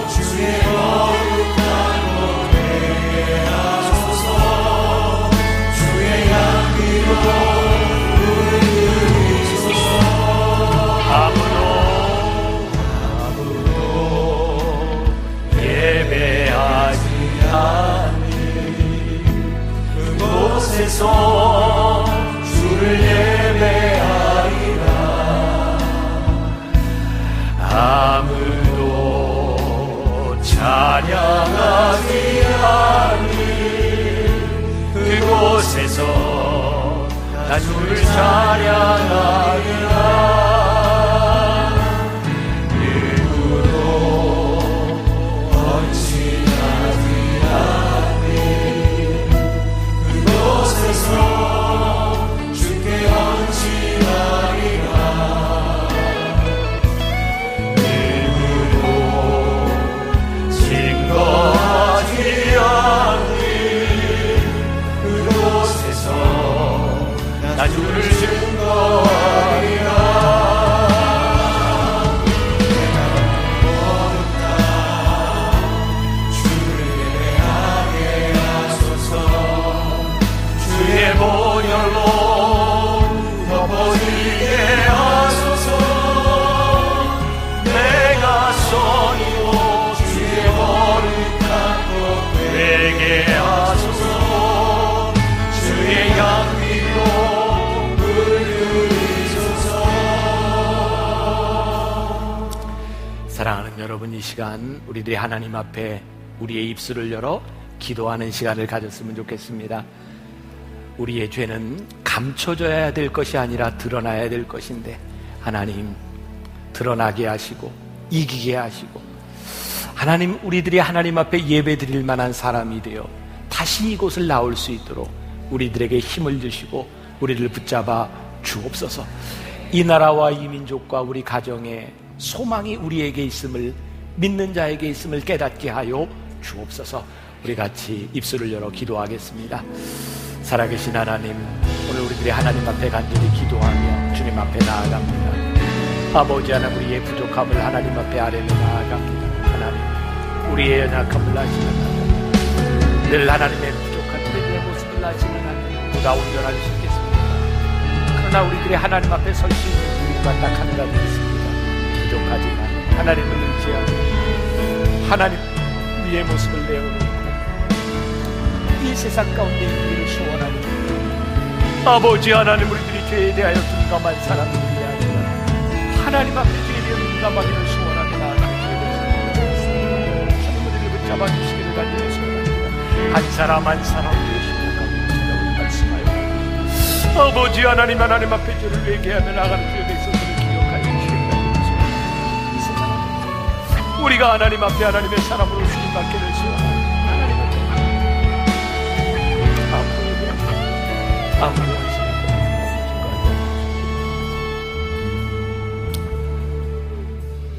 주의 거룩한 곳 되게 하소서. 주의 향기로 물들이소서. 아무도 예배하지 않는 그곳에서 주를 예배하리라. 아무도 찬양하지 않는 그곳에서 나 주를 찬양하리라. 누구도 헌신하지 않는 그곳에서 주께 헌신하리라. 누구도 증거하지 않는 그곳에서 나 주를 증거하리라. 내가 모든 땅 주를 예배하게 하소서. 주의 보혈로 덮어지게 하소서. 내가 선이고 주의 거룩한 곳 되게 하소서. 주의 향기로 물들이소서. 사랑하는 여러분, 이 시간 우리들이 하나님 앞에 우리의 입술을 열어 기도하는 시간을 가졌으면 좋겠습니다. 우리의 죄는 감춰져야 될 것이 아니라 드러나야 될 것인데 하나님 드러나게 하시고 이기게 하시고 하나님, 우리들이 하나님 앞에 예배 드릴 만한 사람이 되어 다시 이곳을 나올 수 있도록 우리들에게 힘을 주시고 우리를 붙잡아 주옵소서. 이 나라와 이 민족과 우리 가정에 소망이 우리에게 있음을, 믿는 자에게 있음을 깨닫게 하여 주옵소서. 우리 같이 입술을 열어 기도하겠습니다. 살아계신 하나님, 오늘 우리들이 하나님 앞에 간절히 기도하며 주님 앞에 나아갑니다. 아버지 하나님, 우리의 부족함을 하나님 앞에 아뢰며 나아갑니다. 하나님, 우리의 연약함을 아시는 하나님, 늘 하나님의 부족한 우리들의 모습을 아시는 하나님, 누가 온전할 수 있겠습니까? 그러나 우리들이 하나님 앞에 설 수 있는 우리가 딱 한 가지 있습니다. 부족하지만 하나님을 의지하고 하나님 위의 모습을 내어놓고 이 세상 가운데 우리를 소원하는 아버지 하나님, 우리들이 죄에 대하여 둔감한 사람들이 아니라 하나님 앞에 죄에 대하여 둔감하기를 소원하게 나아가는 죄를 하나님 우리를 붙잡아 주시기를 간절히 소원합니다. 한 사람 한 사람 우리의 심각함을 찾아오는 말씀하여 아버지 하나님, 하나님 앞에 죄를 회개하며 나가는 죄에 있어서를 기억하여 주시기를 간절히 소원합니다. 이 세상 우리가 하나님 앞에 하나님의 사람으로 쓰임받기를 소원합니다. 아무도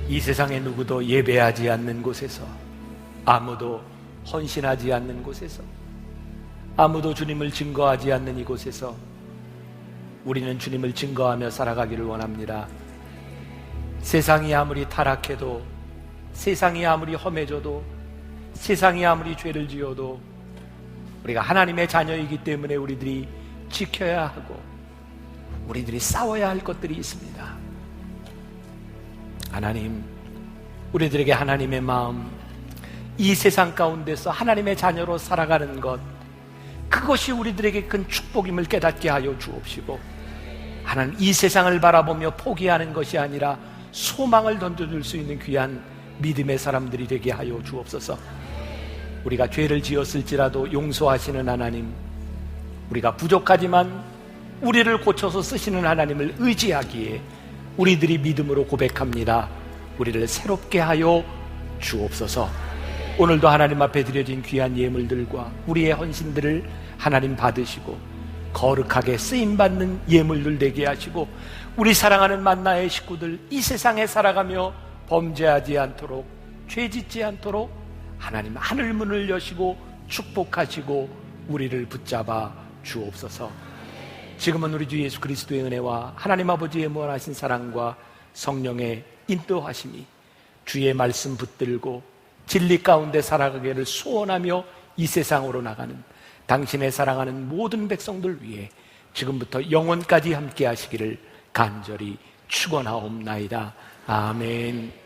이 세상의 누구도 예배하지 않는 곳에서, 아무도 헌신하지 않는 곳에서, 아무도 주님을 증거하지 않는 이곳에서 우리는 주님을 증거하며 살아가기를 원합니다. 세상이 아무리 타락해도, 세상이 아무리 험해져도, 세상이 아무리 죄를 지어도 우리가 하나님의 자녀이기 때문에 우리들이 지켜야 하고 우리들이 싸워야 할 것들이 있습니다. 하나님, 우리들에게 하나님의 마음, 이 세상 가운데서 하나님의 자녀로 살아가는 것, 그것이 우리들에게 큰 축복임을 깨닫게 하여 주옵시고, 하나님, 이 세상을 바라보며 포기하는 것이 아니라 소망을 던져줄 수 있는 귀한 믿음의 사람들이 되게 하여 주옵소서. 우리가 죄를 지었을지라도 용서하시는 하나님, 우리가 부족하지만 우리를 고쳐서 쓰시는 하나님을 의지하기에 우리들이 믿음으로 고백합니다. 우리를 새롭게 하여 주옵소서. 오늘도 하나님 앞에 드려진 귀한 예물들과 우리의 헌신들을 하나님 받으시고 거룩하게 쓰임받는 예물들 되게 하시고, 우리 사랑하는 만나의 식구들 이 세상에 살아가며 범죄하지 않도록, 죄짓지 않도록 하나님 하늘문을 여시고 축복하시고 우리를 붙잡아 주옵소서. 지금은 우리 주 예수 그리스도의 은혜와 하나님 아버지의 무한하신 사랑과 성령의 인도하심이 주의 말씀 붙들고 진리 가운데 살아가기를 소원하며 이 세상으로 나가는 당신의 사랑하는 모든 백성들 위해 지금부터 영원까지 함께 하시기를 간절히 축원하옵나이다. 아멘.